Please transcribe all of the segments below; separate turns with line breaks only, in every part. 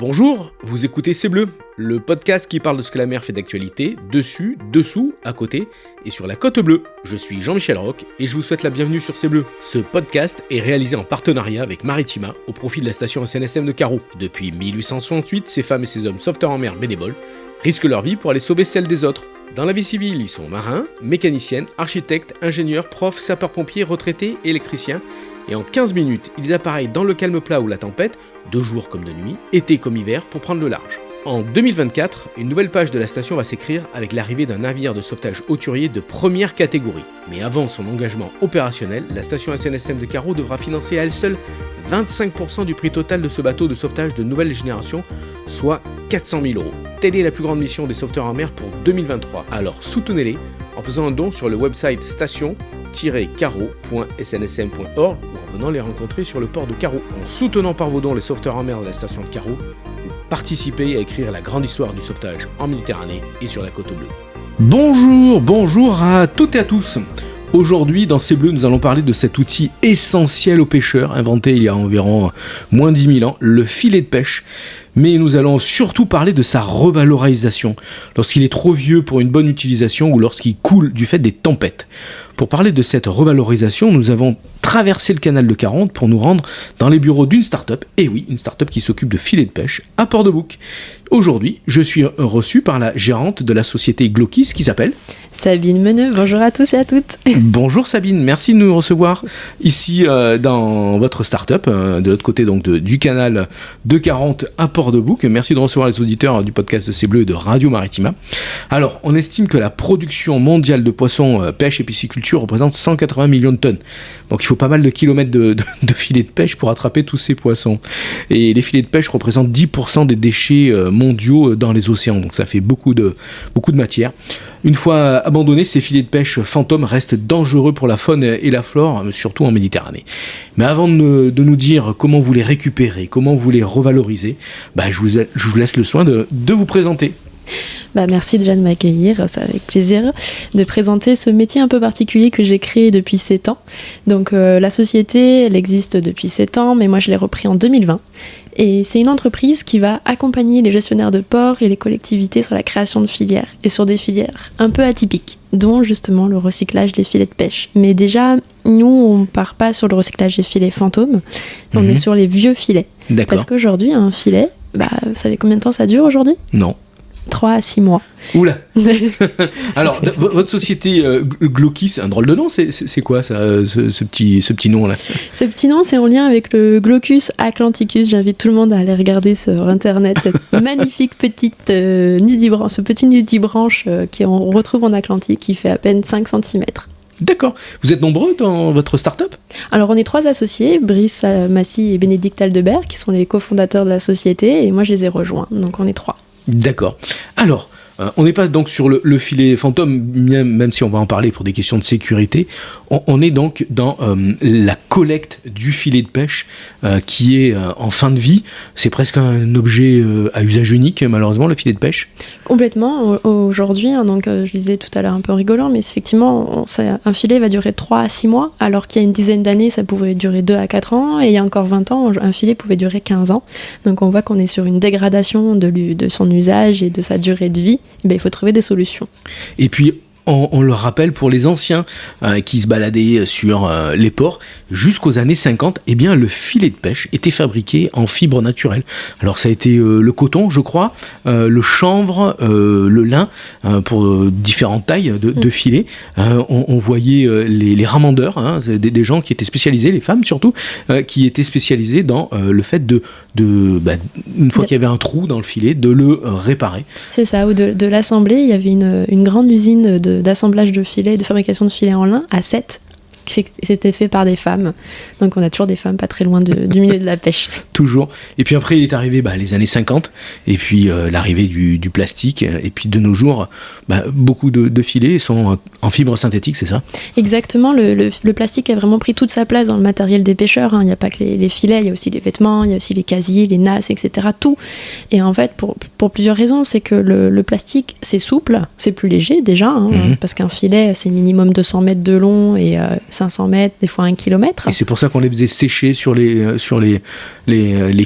Bonjour, vous écoutez C'est Bleu, le podcast qui parle de ce que la mer fait d'actualité, dessus, dessous, à côté et sur la côte bleue. Je suis Jean-Michel Roch et je vous souhaite la bienvenue sur C'est Bleu. Ce podcast est réalisé en partenariat avec Maritima au profit de la station SNSM de Carreau. Depuis 1868, ces femmes et ces hommes sauveteurs en mer bénévoles risquent leur vie pour aller sauver celle des autres. Dans la vie civile, ils sont marins, mécaniciennes, architectes, ingénieurs, profs, sapeurs-pompiers, retraités, électriciens. Et en 15 minutes, ils appareillent dans le calme plat ou la tempête, de jour comme de nuit, été comme hiver, pour prendre le large. En 2024, une nouvelle page de la station va s'écrire avec l'arrivée d'un navire de sauvetage hauturier de première catégorie. Mais avant son engagement opérationnel, la station SNSM de Carreau devra financer à elle seule 25% du prix total de ce bateau de sauvetage de nouvelle génération, soit 400 000 €. Telle est la plus grande mission des sauveteurs en mer pour 2023. Alors soutenez-les en faisant un don sur le website station-carreau.snsm.org ou en venant les rencontrer sur le port de Carreau. En soutenant par vos dons les sauveteurs en mer de la station de Carreau, vous participez à écrire la grande histoire du sauvetage en Méditerranée et sur la côte bleue. Bonjour à toutes et à tous. Aujourd'hui, dans C'est Bleu, nous allons parler de cet outil essentiel aux pêcheurs, inventé il y a environ moins de 10 000 ans, le filet de pêche. Mais nous allons surtout parler de sa revalorisation, lorsqu'il est trop vieux pour une bonne utilisation ou lorsqu'il coule du fait des tempêtes. Pour parler de cette revalorisation, nous avons traversé le canal de Charente pour nous rendre dans les bureaux d'une start-up, et oui, une start-up qui s'occupe de filets de pêche à Port-de-Bouc. Aujourd'hui, je suis reçu par la gérante de la société Glokis qui s'appelle
Sabine Meneux. Bonjour à tous et à toutes.
Bonjour Sabine, merci de nous recevoir ici dans votre start-up, de l'autre côté donc du canal de Charente à Port-de-Bouc. Merci de recevoir les auditeurs du podcast de C'est Bleu et de Radio Maritima. Alors, on estime que la production mondiale de poissons, pêche et pisciculture représente 180 millions de tonnes. Donc il faut pas mal de kilomètres de filets de pêche pour attraper tous ces poissons. Et les filets de pêche représentent 10% des déchets mondiaux dans les océans. Donc ça fait beaucoup de matière. Une fois abandonnés, ces filets de pêche fantômes restent dangereux pour la faune et la flore, surtout en Méditerranée. Mais avant de nous dire comment vous les récupérez, comment vous les revalorisez, je vous laisse le soin de vous présenter.
Merci déjà de m'accueillir, c'est avec plaisir de présenter ce métier un peu particulier que j'ai créé depuis 7 ans. Donc la société, elle existe depuis 7 ans, mais moi je l'ai repris en 2020. Et c'est une entreprise qui va accompagner les gestionnaires de ports et les collectivités sur la création de filières, et sur des filières un peu atypiques, dont justement le recyclage des filets de pêche. Mais déjà, nous, on part pas sur le recyclage des filets fantômes, on est sur les vieux filets.
D'accord.
Parce qu'aujourd'hui, un filet, vous savez combien de temps ça dure aujourd'hui ?
Non.
3 à 6 mois.
Oula. Alors, votre société Glokis, c'est un drôle de nom, c'est quoi ça, ce petit nom-là ?
Ce petit nom, c'est en lien avec le Glaucus atlanticus. J'invite tout le monde à aller regarder sur Internet cette magnifique petite nudibranche, ce petit nudibranche qu'on retrouve en Atlantique, qui fait à peine 5 cm.
D'accord. Vous êtes nombreux dans votre start-up ?
Alors, on est 3 associés, Brice Massy et Bénédicte Aldebert, qui sont les cofondateurs de la société, et moi, je les ai rejoints. Donc, on est 3. D'accord.
Alors, on n'est pas donc sur le filet fantôme, même si on va en parler pour des questions de sécurité. On est donc dans la collecte du filet de pêche qui est en fin de vie. C'est presque un objet à usage unique, malheureusement, le filet de pêche.
Complètement. Aujourd'hui, donc, je disais tout à l'heure un peu rigolant, mais effectivement, un filet va durer 3 à 6 mois, alors qu'il y a une dizaine d'années, ça pouvait durer 2 à 4 ans, et il y a encore 20 ans, un filet pouvait durer 15 ans. Donc on voit qu'on est sur une dégradation de son usage et de sa durée de vie. Il faut trouver des solutions.
Et puis, on le rappelle pour les anciens qui se baladaient sur les ports, jusqu'aux années 50, le filet de pêche était fabriqué en fibre naturelle. Alors ça a été le coton, je crois, le chanvre, le lin, pour différentes tailles de filets. On voyait les ramandeurs, des gens qui étaient spécialisés, les femmes surtout, qui étaient spécialisées dans le fait une fois qu'il y avait un trou dans le filet, de le réparer.
C'est ça, ou de l'assembler. Il y avait une grande usine d'assemblage de filets, de fabrication de filets en lin à 7. C'était fait par des femmes. Donc on a toujours des femmes pas très loin du milieu de la pêche.
Toujours. Et puis après, il est arrivé les années 50, et puis l'arrivée du plastique, et puis de nos jours, beaucoup de filets sont en fibre synthétique, c'est ça ?
Exactement. Le plastique a vraiment pris toute sa place dans le matériel des pêcheurs. Il n'y a pas que les filets, il y a aussi les vêtements, il y a aussi les casiers, les nasses, etc. Tout. Et en fait, pour plusieurs raisons, c'est que le plastique, c'est souple, c'est plus léger déjà, parce qu'un filet, c'est minimum 200 mètres de long, et 500 mètres, des fois 1 kilomètre.
Et c'est pour ça qu'on les faisait sécher sur les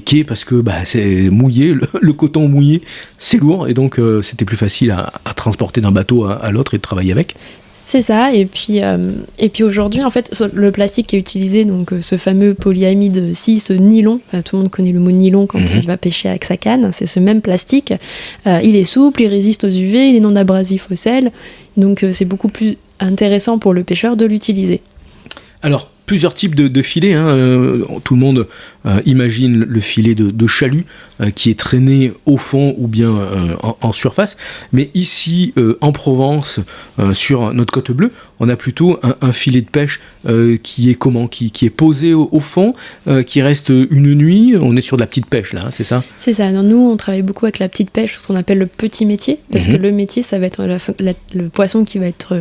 quais, parce que c'est mouillé, le coton mouillé, c'est lourd, et donc c'était plus facile à transporter d'un bateau à l'autre et de travailler avec.
C'est ça, et puis aujourd'hui, en fait, le plastique qui est utilisé, donc ce fameux polyamide 6 nylon, tout le monde connaît le mot nylon quand il va pêcher avec sa canne, c'est ce même plastique. Il est souple, il résiste aux UV, il est non abrasif au sel, donc c'est beaucoup plus intéressant pour le pêcheur de l'utiliser.
Alors, plusieurs types de filets, tout le monde imagine le filet de chalut qui est traîné au fond ou bien en surface, mais ici en Provence, sur notre côte bleue, on a plutôt un filet de pêche qui est comment, qui est posé au fond, qui reste une nuit. On est sur de la petite pêche là, c'est ça? C'est ça.
Alors, nous on travaille beaucoup avec la petite pêche, ce qu'on appelle le petit métier, parce que le métier ça va être le poisson qui va être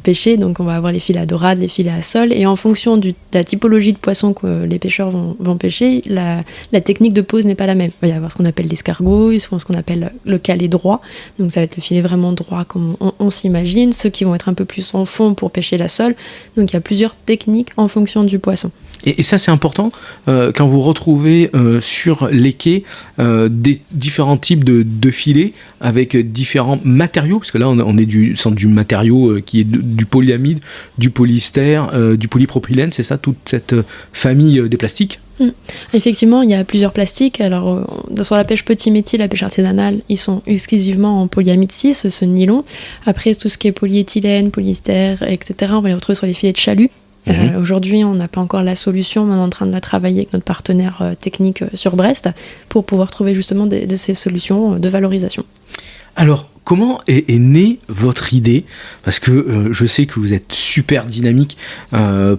pêché, donc on va avoir les filets à dorade, les filets à sol, et en fonction de la typologie de poisson que les pêcheurs vont pêcher, la technique de pose n'est pas la même. Il va y avoir ce qu'on appelle l'escargot, souvent ce qu'on appelle le calet droit, donc ça va être le filet vraiment droit comme on s'imagine, ceux qui vont être un peu plus en fond pour pêcher la sole, donc il y a plusieurs techniques en fonction du poisson.
Et ça c'est important quand vous retrouvez sur les quais des différents types de filets avec différents matériaux, parce que là on est sur du matériau qui est du polyamide, du polyester, du polypropylène, c'est ça, toute cette famille des plastiques.
Effectivement, il y a plusieurs plastiques. Alors, sur la pêche petit métier, la pêche artisanale, ils sont exclusivement en polyamide 6, ce nylon. Après, tout ce qui est polyéthylène, polyester, etc., on va les retrouver sur les filets de chalut. Aujourd'hui, on n'a pas encore la solution, mais on est en train de la travailler avec notre partenaire technique sur Brest pour pouvoir trouver justement de ces solutions de valorisation.
Alors, comment est née votre idée? Parce que je sais que vous êtes super dynamique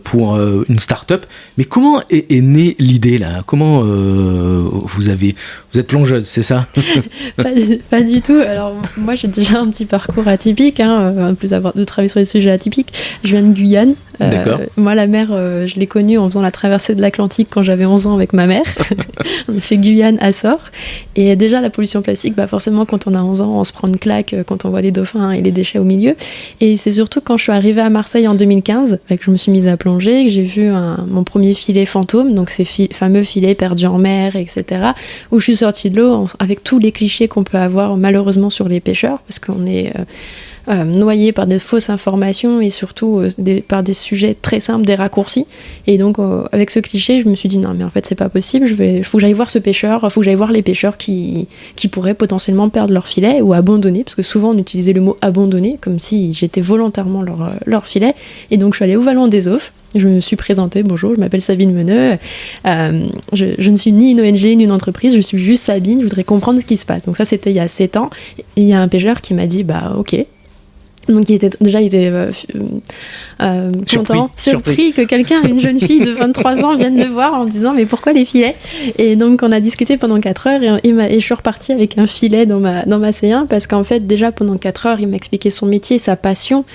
pour une start-up, mais comment est née l'idée là? Comment vous êtes plongeuse, c'est ça?
Pas du tout. Alors moi j'ai déjà un petit parcours atypique, en plus de travailler sur des sujets atypiques. Je viens de Guyane. Moi la mer, je l'ai connue en faisant la traversée de l'Atlantique quand j'avais 11 ans avec ma mère. On a fait Guyane, Açores. Et déjà la pollution plastique, forcément quand on a 11 ans, on se prend une claque quand on voit les dauphins et les déchets au milieu. Et c'est surtout quand je suis arrivée à Marseille en 2015 que je me suis mise à plonger, que j'ai vu mon premier filet fantôme, donc ces fameux filets perdus en mer, etc. Où je suis sortie de l'eau avec tous les clichés qu'on peut avoir malheureusement sur les pêcheurs, parce qu'on est noyé par des fausses informations et surtout par des sujets très simples, des raccourcis. Et donc avec ce cliché, je me suis dit non mais en fait c'est pas possible, faut que j'aille voir ce pêcheur, faut que j'aille voir les pêcheurs qui pourraient potentiellement perdre leur filet ou abandonner, parce que souvent on utilisait le mot abandonner comme si j'étais volontairement leur filet. Et donc je suis allée au Vallon des Eaux. Je me suis présentée, bonjour, je m'appelle Sabine Meneux, je ne suis ni une ONG ni une entreprise, je suis juste Sabine, je voudrais comprendre ce qui se passe. Donc ça c'était il y a 7 ans, et il y a un pêcheur qui m'a dit ok. Donc il était content, surpris que quelqu'un, une jeune fille de 23 ans vienne me voir en me disant mais pourquoi les filets? Et donc on a discuté pendant 4 heures et je suis repartie avec un filet dans ma C1, parce qu'en fait déjà pendant 4 heures il m'a expliqué son métier, sa passion,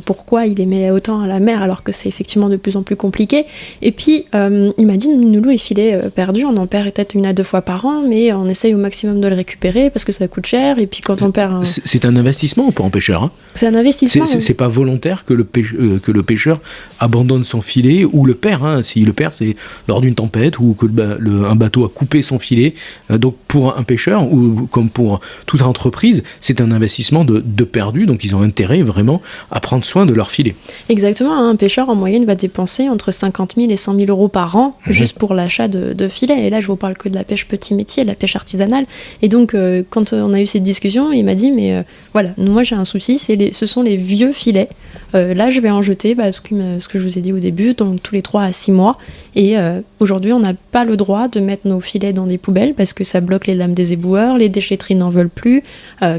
pourquoi il aimait autant la mer alors que c'est effectivement de plus en plus compliqué. Et puis il m'a dit Noulou, les filets perdus on en perd peut-être 1 à 2 fois par an, mais on essaye au maximum de le récupérer parce que ça coûte cher, et puis quand on perd
c'est un investissement pour un pêcheur,
C'est un investissement.
C'est pas volontaire que le pêcheur abandonne son filet ou le perd. S'il le perd, c'est lors d'une tempête ou que un bateau a coupé son filet. Donc pour un pêcheur ou comme pour toute entreprise, c'est un investissement de perdu. Donc ils ont intérêt vraiment à prendre soin de leur filet.
Exactement. Un pêcheur en moyenne va dépenser entre 50 000 et 100 000 euros par an juste pour l'achat de filets. Et là, je vous parle que de la pêche petit métier, de la pêche artisanale. Et donc quand on a eu cette discussion, il m'a dit mais voilà, moi j'ai un souci, ce sont les vieux filets. Là, je vais en jeter ce que je vous ai dit au début, donc tous les 3 à 6 mois. Et aujourd'hui, on n'a pas le droit de mettre nos filets dans des poubelles parce que ça bloque les lames des éboueurs, les déchetteries n'en veulent plus.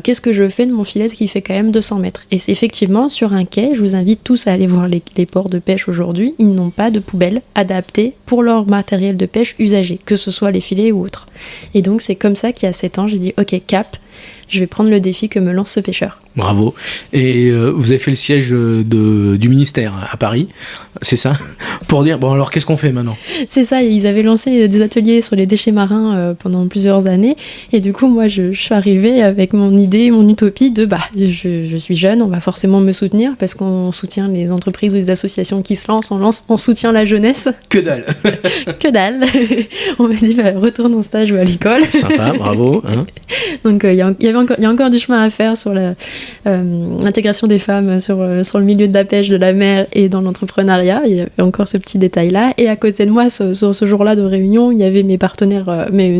Qu'est-ce que je fais de mon filet qui fait quand même 200 mètres? Et c'est effectivement sur un quai, je vous invite tous à aller voir les ports de pêche aujourd'hui, ils n'ont pas de poubelles adaptées pour leur matériel de pêche usagé, que ce soit les filets ou autres. Et donc, c'est comme ça qu'il y a 7 ans, j'ai dit ok, cap. je vais prendre le défi que me lance ce pêcheur.
Bravo. Et vous avez fait le siège du ministère à Paris, c'est ça? Pour dire, bon alors qu'est-ce qu'on fait maintenant?
C'est ça, ils avaient lancé des ateliers sur les déchets marins pendant plusieurs années. Et du coup, moi, je suis arrivée avec mon idée, mon utopie de je suis jeune, on va forcément me soutenir parce qu'on soutient les entreprises ou les associations qui se lancent, on soutient la jeunesse.
Que dalle.
Que dalle. On m'a dit, retourne en stage ou à l'école.
Sympa, bravo. Hein.
Donc, il y a encore du chemin à faire sur l'intégration des femmes sur le milieu de la pêche, de la mer et dans l'entrepreneuriat. Il y avait encore ce petit détail-là. Et à côté de moi, sur ce jour-là de réunion, il y avait mes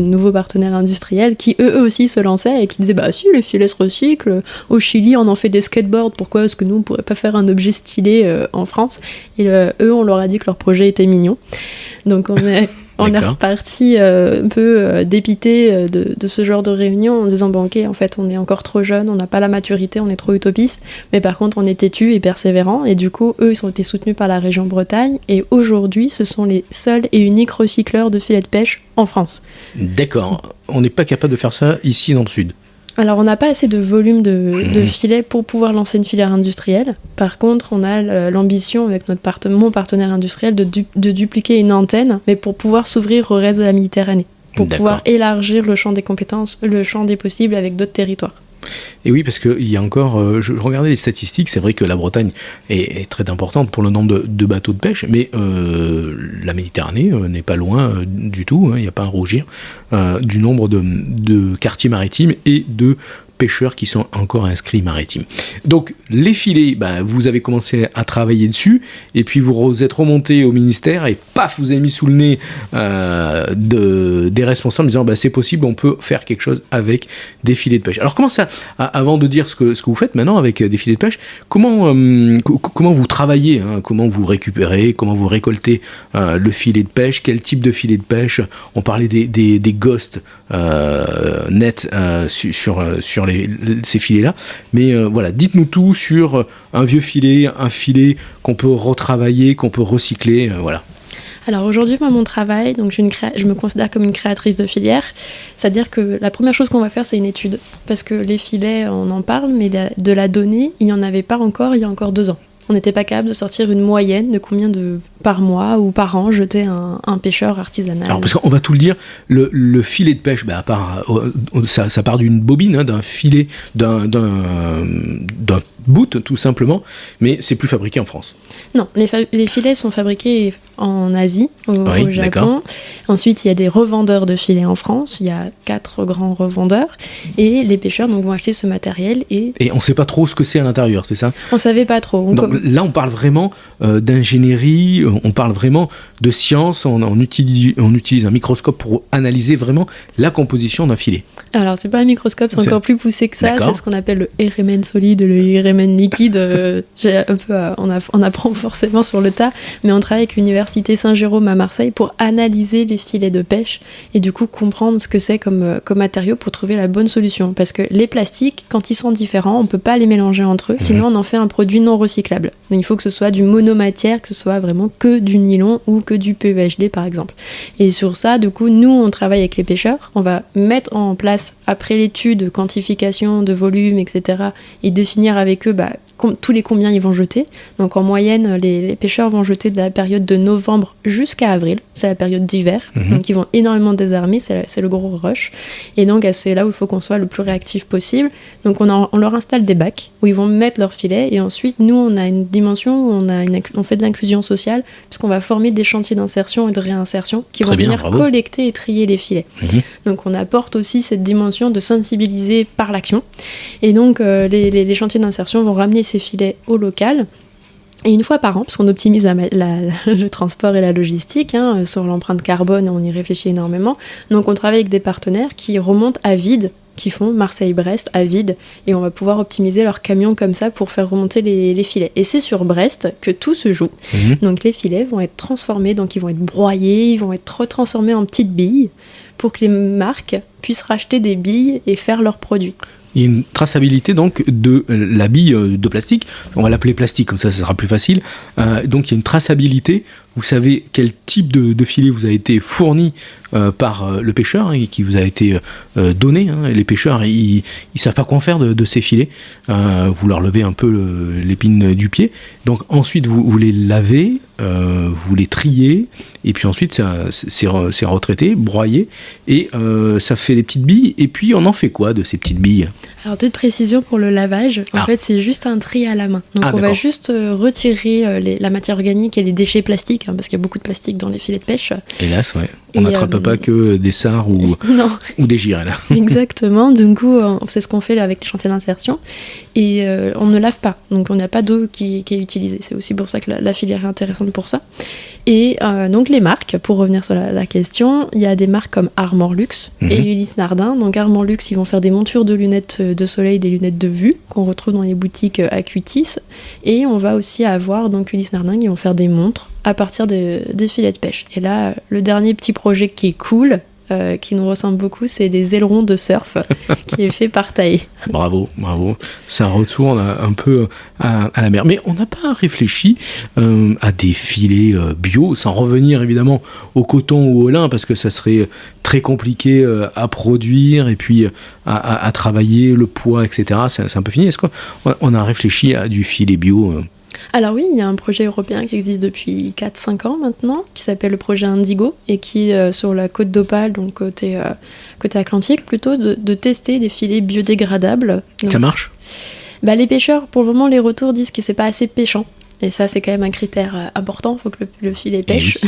nouveaux partenaires industriels qui eux aussi se lançaient et qui disaient si les filets se recyclent, au Chili on en fait des skateboards, pourquoi est-ce que nous on pourrait pas faire un objet stylé en France? Et eux on leur a dit que leur projet était mignon. Donc on est reparti un peu dépité de ce genre de réunion en disant ok, en fait on est encore trop jeune, on n'a pas la maturité, on est trop utopiste, mais par contre on est têtu et persévérant. Et du coup eux ils ont été soutenus par la région Bretagne et aujourd'hui ce sont les seuls et uniques recycleurs de filets de pêche en France.
D'accord, on n'est pas capable de faire ça ici dans le sud.
Alors, on n'a pas assez de volume de filets pour pouvoir lancer une filière industrielle. Par contre, on a l'ambition, avec mon partenaire industriel, de dupliquer une antenne, mais pour pouvoir s'ouvrir au reste de la Méditerranée, pour pouvoir élargir le champ des compétences, le champ des possibles avec d'autres territoires.
Et oui, parce qu'il y a encore, je regardais les statistiques, c'est vrai que la Bretagne est très importante pour le nombre de bateaux de pêche, mais la Méditerranée n'est pas loin du tout, il n'y a pas à rougir du nombre de quartiers maritimes et de pêcheurs qui sont encore inscrits maritimes. Donc les filets, vous avez commencé à travailler dessus et puis vous êtes remonté au ministère et paf, vous avez mis sous le nez des responsables en disant c'est possible, on peut faire quelque chose avec des filets de pêche. Alors comment ça, avant de dire ce que vous faites maintenant avec des filets de pêche, comment vous travaillez, comment vous récupérez, comment vous récoltez le filet de pêche, quel type de filet de pêche? On parlait des ghosts nets sur ces filets-là, mais voilà, dites-nous tout sur un vieux filet, un filet qu'on peut retravailler, qu'on peut recycler, voilà.
Alors aujourd'hui, moi, mon travail, donc je me considère comme une créatrice de filière, c'est-à-dire que la première chose qu'on va faire, c'est une étude, parce que les filets, on en parle, mais de la donnée, il n'y en avait pas encore il y a encore 2 ans. On n'était pas capable de sortir une moyenne de combien par mois ou par an jetait un pêcheur artisanal.
Alors parce qu'on va tout le dire, le filet de pêche, ça part d'une bobine, d'un filet, d'un bout tout simplement, mais c'est plus fabriqué en France.
Non, les filets sont fabriqués en Asie, au Japon. D'accord. Ensuite, il y a des revendeurs de filets en France. Il y a 4 grands revendeurs. Et les pêcheurs vont acheter ce matériel. Et
on ne sait pas trop ce que c'est à l'intérieur, c'est ça?
On ne savait pas trop.
Là, on parle vraiment d'ingénierie, on parle vraiment de science. On utilise un microscope pour analyser vraiment la composition d'un filet.
Alors, ce n'est pas un microscope, c'est encore plus poussé que ça. D'accord. C'est ce qu'on appelle le RMN solide, le RMN liquide. On apprend forcément sur le tas. Mais on travaille avec l'Université Saint-Jérôme à Marseille pour analyser les filets de pêche et du coup comprendre ce que c'est comme matériau pour trouver la bonne solution. Parce que les plastiques, quand ils sont différents, on ne peut pas les mélanger entre eux, sinon on en fait un produit non recyclable. Donc il faut que ce soit du monomatière, que ce soit vraiment que du nylon ou que du PEHD par exemple. Et sur ça, du coup, nous on travaille avec les pêcheurs, on va mettre en place, après l'étude, quantification de volume, etc. et définir avec eux tous les combien ils vont jeter. Donc en moyenne, les pêcheurs vont jeter de la période de novembre jusqu'à avril, c'est la période d'hiver, donc ils vont énormément désarmer, c'est le gros rush, et donc c'est là où il faut qu'on soit le plus réactif possible. Donc on leur installe des bacs où ils vont mettre leurs filets, et ensuite nous on a une dimension où on fait de l'inclusion sociale, puisqu'on va former des chantiers d'insertion et de réinsertion qui vont venir collecter et trier les filets. Donc on apporte aussi cette dimension de sensibiliser par l'action, et donc les chantiers d'insertion vont ramener ces filets au local. Et une fois par an, parce qu'on optimise le transport et la logistique, sur l'empreinte carbone, on y réfléchit énormément. Donc on travaille avec des partenaires qui remontent à vide, qui font Marseille-Brest à vide, et on va pouvoir optimiser leurs camions comme ça pour faire remonter les filets. Et c'est sur Brest que tout se joue. Donc les filets vont être transformés, donc ils vont être broyés, ils vont être retransformés en petites billes, pour que les marques puissent racheter des billes et faire leurs produits.
Il y a une traçabilité donc de la bille de plastique, on va l'appeler plastique, comme ça sera plus facile. Donc il y a une traçabilité, vous savez quel type de filet vous a été fourni par le pêcheur et qui vous a été donné. Les pêcheurs, ils savent pas quoi en faire de ces filets. Vous leur levez un peu l'épine du pied. Donc ensuite vous les lavez, vous les triez et puis ensuite c'est retraité, broyé et ça fait des petites billes. Et puis on en fait quoi de ces petites billes?
Alors, toute précision pour le lavage, en fait, c'est juste un tri à la main. Donc, on va juste retirer la matière organique et les déchets plastiques, parce qu'il y a beaucoup de plastique dans les filets de pêche.
Hélas, ouais. On n'attrape pas que des sards ou des girets, là.
Exactement. Du coup, c'est ce qu'on fait là, avec les chantiers d'insertion. Et on ne lave pas. Donc, on n'a pas d'eau qui est utilisée. C'est aussi pour ça que la filière est intéressante pour ça. Et donc, les marques, pour revenir sur la question, il y a des marques comme Armor Luxe et Ulysse Nardin. Donc, Armor Luxe, ils vont faire des montures de lunettes de soleil, des lunettes de vue qu'on retrouve dans les boutiques Acuitis. Et on va aussi avoir donc Ulysse Nardin qui vont faire des montres à partir des filets de pêche. Et là, le dernier petit projet qui est cool, qui nous ressemble beaucoup, c'est des ailerons de surf qui est fait par Tae.
Bravo. Ça retourne un peu à la mer. Mais on n'a pas réfléchi à des filets bio, sans revenir évidemment au coton ou au lin, parce que ça serait très compliqué à produire et puis à travailler le poids, etc. C'est un peu fini. Est-ce qu'on a réfléchi à du filet bio
Alors oui, il y a un projet européen qui existe depuis 4-5 ans maintenant, qui s'appelle le projet Indigo, et qui, sur la côte d'Opale, donc côté Atlantique plutôt, de tester des filets biodégradables. Donc,
ça marche ?
Les pêcheurs, pour le moment, les retours disent que c'est pas assez pêchant. Et ça, c'est quand même un critère important, il faut que le filet pêche.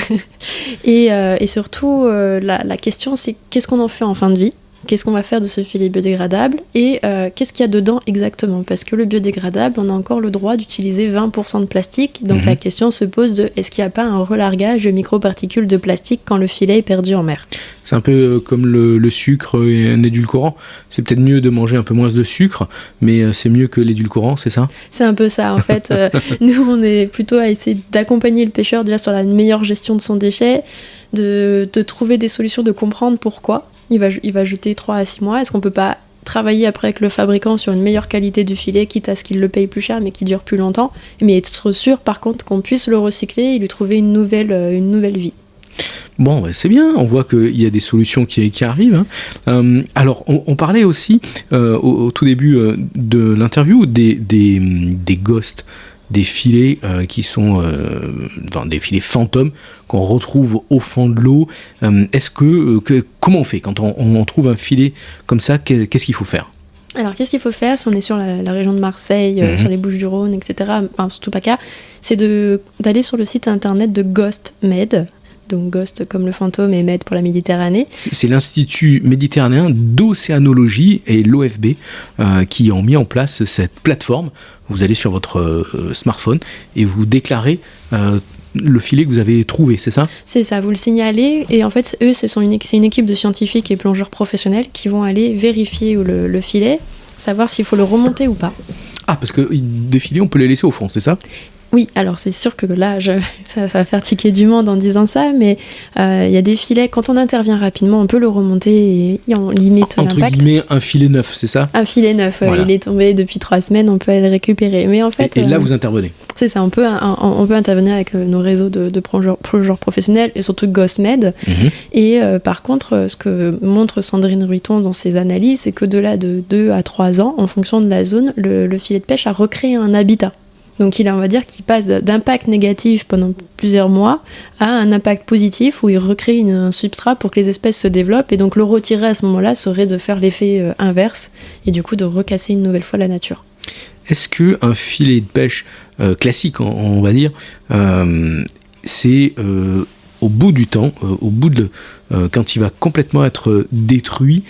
Et surtout, la question, c'est qu'est-ce qu'on en fait en fin de vie ? Qu'est-ce qu'on va faire de ce filet biodégradable et qu'est-ce qu'il y a dedans exactement? Parce que le biodégradable, on a encore le droit d'utiliser 20% de plastique. Donc la question se pose de est-ce qu'il n'y a pas un relargage de microparticules de plastique quand le filet est perdu en mer?
C'est un peu comme le sucre et un édulcorant. C'est peut-être mieux de manger un peu moins de sucre, mais c'est mieux que l'édulcorant, c'est ça?
C'est un peu ça, en fait. Nous, on est plutôt à essayer d'accompagner le pêcheur déjà sur la meilleure gestion de son déchet, de trouver des solutions, de comprendre pourquoi il va jeter 3 à 6 mois. Est-ce qu'on peut pas travailler après avec le fabricant sur une meilleure qualité du filet, quitte à ce qu'il le paye plus cher, mais qui dure plus longtemps, mais être sûr, par contre, qu'on puisse le recycler et lui trouver une nouvelle vie.
Bon, c'est bien, on voit qu'il y a des solutions qui arrivent. Alors, on parlait aussi, au tout début de l'interview, des ghosts, des filets qui sont des filets fantômes qu'on retrouve au fond de l'eau. Est-ce comment on fait quand on trouve un filet comme ça? Qu'est-ce qu'il faut faire?
Alors, qu'est-ce qu'il faut faire si on est sur la région de Marseille, sur les Bouches-du-Rhône, etc., enfin, surtout PACA, c'est d'aller sur le site internet de Ghost Med. Donc Ghost comme le fantôme et Med pour la Méditerranée.
C'est l'Institut méditerranéen d'océanologie et l'OFB qui ont mis en place cette plateforme. Vous allez sur votre smartphone et vous déclarez le filet que vous avez trouvé, c'est ça? C'est ça, vous le signalez et en fait, eux, c'est une équipe de scientifiques et plongeurs professionnels qui vont aller vérifier le filet, savoir s'il faut le remonter ou pas. Ah, parce que des filets, on peut les laisser au fond, c'est ça? Oui, alors c'est sûr que là, ça va faire tiquer du monde en disant ça, mais il y a des filets, quand on intervient rapidement, on peut le remonter et on limite l'impact. Entre guillemets, un filet neuf, c'est ça? Un filet neuf, voilà. Il est tombé depuis 3 semaines, on peut aller le récupérer. Mais en fait, et là, vous intervenez? C'est ça, on peut intervenir avec nos réseaux de plongeurs professionnels et surtout GhostMed. Et par contre, ce que montre Sandrine Ruiton dans ses analyses, c'est qu'au-delà de 2 à 3 ans, en fonction de la zone, le filet de pêche a recréé un habitat. Donc on va dire qu'il passe d'impact négatif pendant plusieurs mois à un impact positif où il recrée un substrat pour que les espèces se développent, et donc le retirer à ce moment-là serait de faire l'effet inverse et du coup de recasser une nouvelle fois la nature. Est-ce qu'un filet de pêche classique, on va dire, c'est au bout du temps, quand il va complètement être détruit,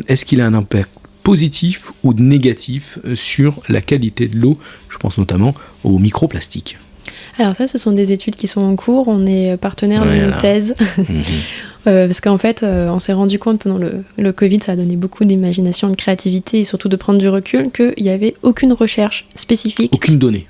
est-ce qu'il a un impact positif ou négatif sur la qualité de l'eau? Je pense notamment aux microplastiques. Alors ça, ce sont des études qui sont en cours. On est partenaire d'une thèse. Parce qu'en fait, on s'est rendu compte pendant le Covid, ça a donné beaucoup d'imagination, de créativité et surtout de prendre du recul, qu'il n'y avait aucune recherche spécifique.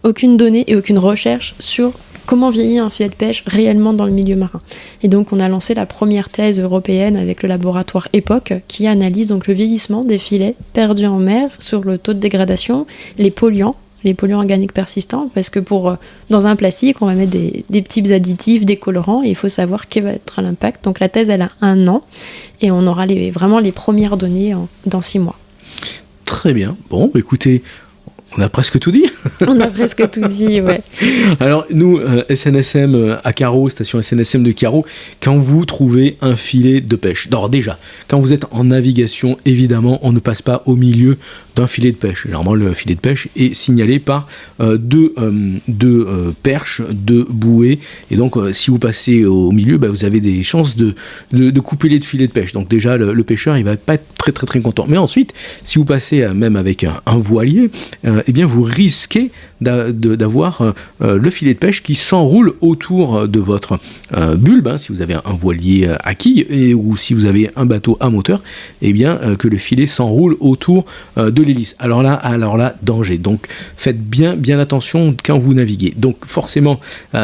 Aucune donnée et aucune recherche sur
comment vieillit un filet de pêche réellement dans le milieu marin. Et donc on a lancé la première thèse européenne avec le laboratoire EPOC qui analyse donc le vieillissement des filets perdus en mer sur le taux de dégradation, les polluants organiques persistants, parce que dans un plastique, on va mettre des petits additifs, des colorants, et il faut savoir quel va être l'impact. Donc la thèse, elle a 1 an, et on aura vraiment les premières données dans 6 mois.
Très bien. Bon, écoutez, on a presque tout dit.
On a presque tout dit, ouais.
Alors, nous, SNSM à Carreau, station SNSM de Carreau, quand vous trouvez un filet de pêche, alors déjà, quand vous êtes en navigation, évidemment, on ne passe pas au milieu d'un filet de pêche. Généralement, le filet de pêche est signalé par deux perches, 2 bouées, et donc, si vous passez au milieu, vous avez des chances de couper les filets de pêche. Donc déjà, le pêcheur, il va pas être très très très content. Mais ensuite, si vous passez même avec un voilier, eh bien vous risquez d'avoir le filet de pêche qui s'enroule autour de votre bulbe, si vous avez un voilier à quille ou si vous avez un bateau à moteur, eh bien que le filet s'enroule autour de l'hélice. Alors là, danger. Donc faites bien attention quand vous naviguez. Donc forcément,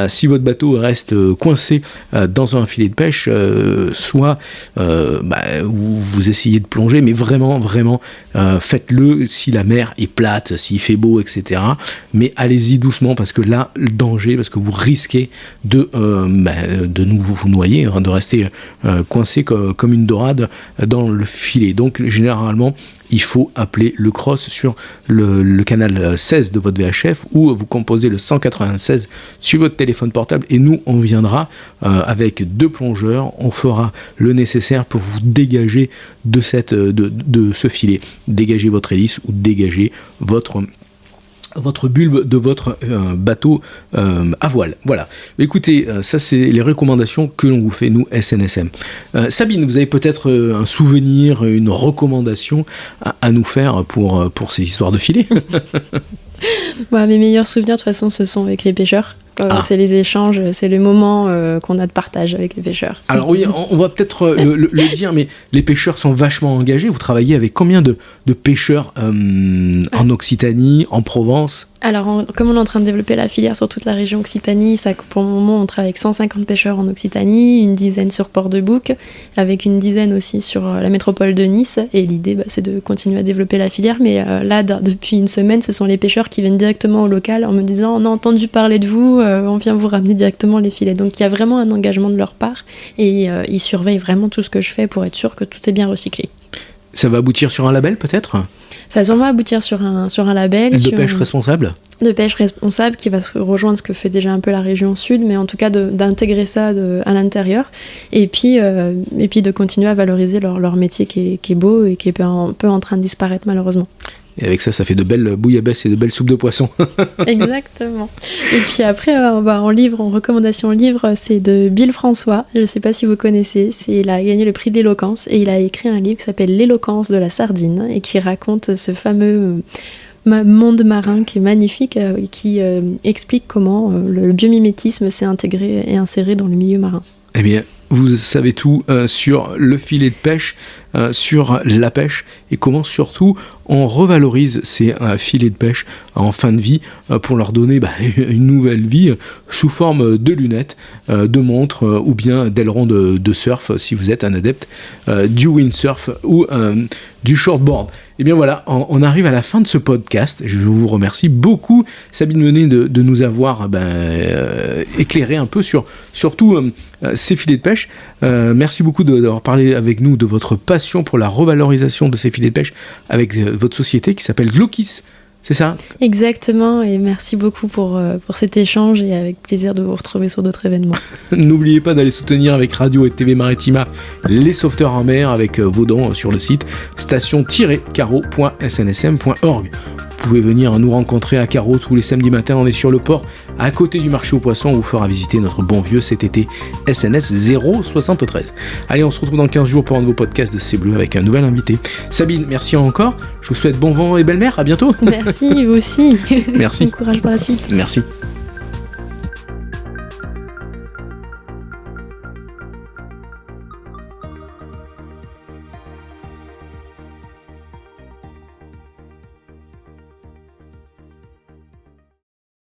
si votre bateau reste coincé dans un filet de pêche, soit vous essayez de plonger, mais vraiment faites-le si la mer est plate, s'il fait beau, etc. Mais allez-y doucement, parce que là, le danger, parce que vous risquez de vous noyer, de rester coincé comme une dorade dans le filet. Donc généralement, il faut appeler le CROSS sur le canal 16 de votre VHF, ou vous composez le 196 sur votre téléphone portable, et nous on viendra avec 2 plongeurs, on fera le nécessaire pour vous dégager de ce filet, dégager votre hélice ou dégager votre bulbe de votre bateau à voile. Voilà. Écoutez, ça c'est les recommandations que l'on vous fait, nous, SNSM. Sabine, vous avez peut-être un souvenir, une recommandation à nous faire pour ces histoires de filets.
Mes meilleurs souvenirs, de toute façon, ce sont avec les pêcheurs. C'est les échanges, c'est le moment qu'on a de partage avec les pêcheurs.
Alors oui, on va peut-être le dire, mais les pêcheurs sont vachement engagés. Vous travaillez avec combien de pêcheurs en Occitanie, en Provence ?
Alors, comme on est en train de développer la filière sur toute la région Occitanie, pour le moment, on travaille avec 150 pêcheurs en Occitanie, une dizaine sur Port-de-Bouc, avec une dizaine aussi sur la métropole de Nice. Et l'idée, c'est de continuer à développer la filière. Mais là, depuis une semaine, ce sont les pêcheurs qui viennent directement au local en me disant « On a entendu parler de vous, on vient vous ramener directement les filets ». Donc, il y a vraiment un engagement de leur part. Et ils surveillent vraiment tout ce que je fais pour être sûr que tout est bien recyclé.
Ça va aboutir sur un label, peut-être ?
Ça va sûrement aboutir sur un label.
De pêche responsable ?
De pêche responsable, qui va se rejoindre ce que fait déjà un peu la région sud, mais en tout cas d'intégrer ça à l'intérieur, et puis de continuer à valoriser leur métier qui est beau et qui est un peu en train de disparaître malheureusement.
Et avec ça fait de belles bouillabaisse et de belles soupes de poisson.
Exactement. Et puis après, en recommandation livre, c'est de Bill François. Je ne sais pas si vous connaissez. Il a gagné le prix d'éloquence et il a écrit un livre qui s'appelle L'éloquence de la sardine et qui raconte ce fameux monde marin qui est magnifique et qui explique comment le biomimétisme s'est intégré et inséré dans le milieu marin.
Eh bien, vous savez tout sur le filet de pêche, sur la pêche, et comment surtout on revalorise ces filets de pêche en fin de vie pour leur donner une nouvelle vie sous forme de lunettes, de montres ou bien d'ailerons de surf si vous êtes un adepte du windsurf ou du shortboard. Et bien voilà, on arrive à la fin de ce podcast. Je vous remercie beaucoup, Sabine Menet, de nous avoir éclairé un peu sur surtout ces filets de pêche. Merci beaucoup d'avoir parlé avec nous de votre passion pour la revalorisation de ces filets de pêche avec votre société qui s'appelle Glokis. C'est ça ?
Exactement, et merci beaucoup pour cet échange et avec plaisir de vous retrouver sur d'autres événements.
N'oubliez pas d'aller soutenir avec Radio et TV Maritima les sauveteurs en mer avec vos dons sur le site station-carreau.snsm.org. Vous pouvez venir nous rencontrer à Carreau tous les samedis matins, on est sur le port, à côté du marché aux poissons, on vous fera visiter notre bon vieux CTT SNS 073. Allez, on se retrouve dans 15 jours pour un nouveau podcast de C'est Bleu avec un nouvel invité. Sabine, merci encore, je vous souhaite bon vent et belle mer, à bientôt.
Merci, vous aussi.
Merci.
Bon courage pour la suite.
Merci.